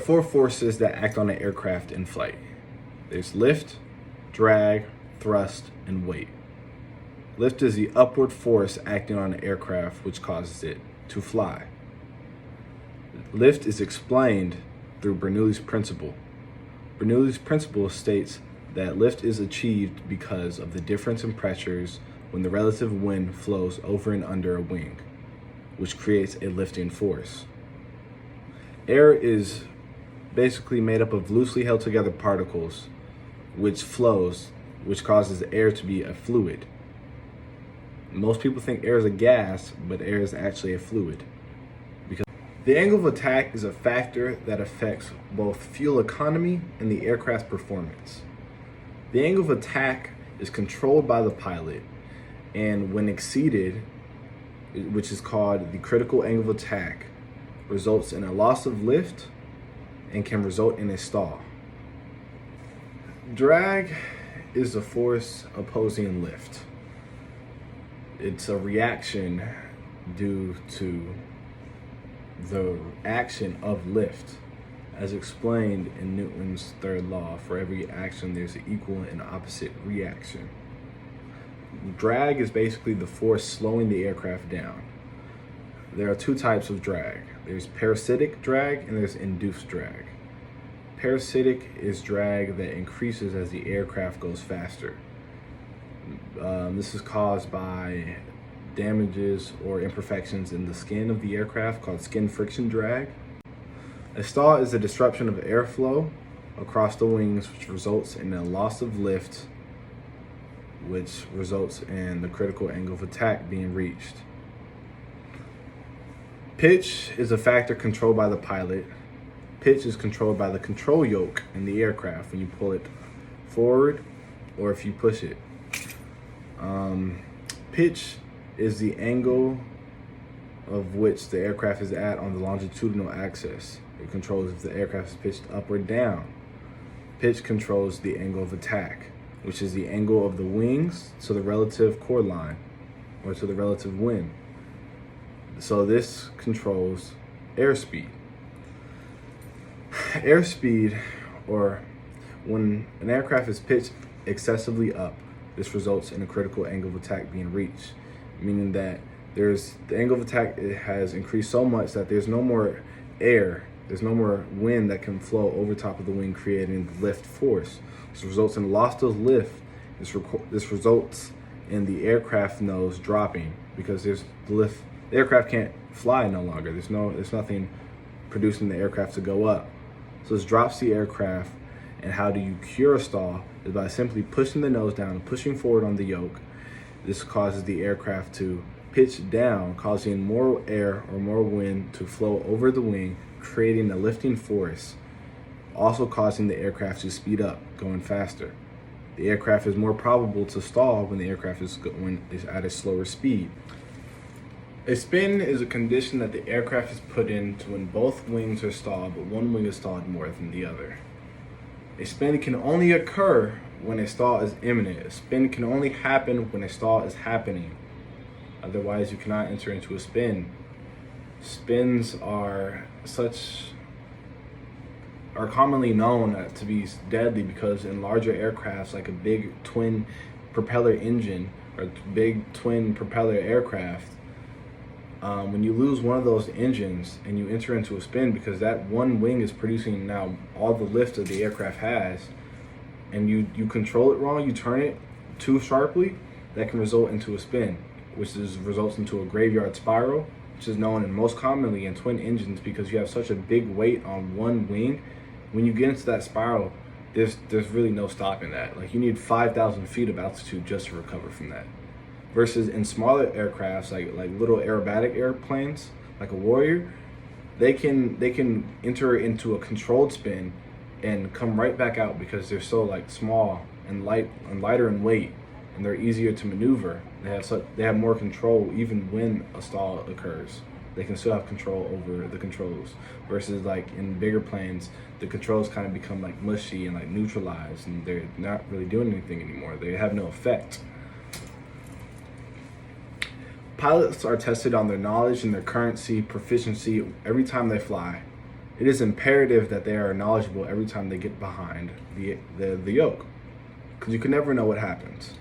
four forces that act on an aircraft in flight. There's lift, drag, thrust, and weight. Lift is the upward force acting on an aircraft which causes it to fly. Lift is explained through Bernoulli's principle. Bernoulli's principle states that lift is achieved because of the difference in pressures when the relative wind flows over and under a wing, which creates a lifting force. Air is basically made up of loosely held together particles, which flows, which causes air to be a fluid. Most people think air is a gas, but air is actually a fluid. Because the angle of attack is a factor that affects both fuel economy and the aircraft's performance. The angle of attack is controlled by the pilot, and when exceeded, which is called the critical angle of attack, results in a loss of lift and can result in a stall. Drag is the force opposing lift. It's a reaction due to the action of lift. As explained in Newton's third law, for every action there's an equal and opposite reaction. Drag is basically the force slowing the aircraft down. There are two types of drag. There's parasitic drag and there's induced drag. Parasitic is drag that increases as the aircraft goes faster. This is caused by damages or imperfections in the skin of the aircraft called skin friction drag. A stall is a disruption of airflow across the wings, which results in a loss of lift, which results in the critical angle of attack being reached. Pitch is a factor controlled by the pilot. Pitch is controlled by the control yoke in the aircraft when you pull it forward or if you push it. Pitch is the angle of which the aircraft is at on the longitudinal axis. It controls if the aircraft is pitched up or down. Pitch controls the angle of attack, which is the angle of the wings to the relative chord line or to the relative wind. So this controls airspeed. Airspeed, or when an aircraft is pitched excessively up, this results in a critical angle of attack being reached, meaning that the angle of attack has increased so much that there's no more air, there's no more wind that can flow over top of the wing, creating the lift force. This results in loss of lift. This results in the aircraft nose dropping because there's the lift. The aircraft can't fly no longer. There's nothing producing the aircraft to go up. So this drops the aircraft. And how do you cure a stall? Is by simply pushing the nose down and pushing forward on the yoke. This causes the aircraft to pitch down, causing more air or more wind to flow over the wing, creating a lifting force, also causing the aircraft to speed up, going faster. The aircraft is more probable to stall when the aircraft is at a slower speed. A spin is a condition that the aircraft is put in to when both wings are stalled, but one wing is stalled more than the other. A spin can only occur when a stall is imminent. A spin can only happen when a stall is happening. Otherwise, you cannot enter into a spin. Spins are commonly known to be deadly because in larger aircrafts, like a big twin propeller engine or big twin propeller aircraft, when you lose one of those engines and you enter into a spin, because that one wing is producing now all the lift that the aircraft has, and you control it wrong, you turn it too sharply, that can result into a spin, which results into a graveyard spiral, which is known and most commonly in twin engines because you have such a big weight on one wing. When you get into that spiral, there's really no stopping that. Like you need 5,000 feet of altitude just to recover from that. Versus in smaller aircrafts, like little aerobatic airplanes, like a Warrior, they can enter into a controlled spin and come right back out because they're so like small and lighter in weight, and they're easier to maneuver. They have more control even when a stall occurs. They can still have control over the controls. Versus like in bigger planes, the controls kind of become like mushy and like neutralized, and they're not really doing anything anymore. They have no effect. Pilots are tested on their knowledge and their currency, proficiency every time they fly. it is imperative that they are knowledgeable every time they get behind the yoke, because you can never know what happens.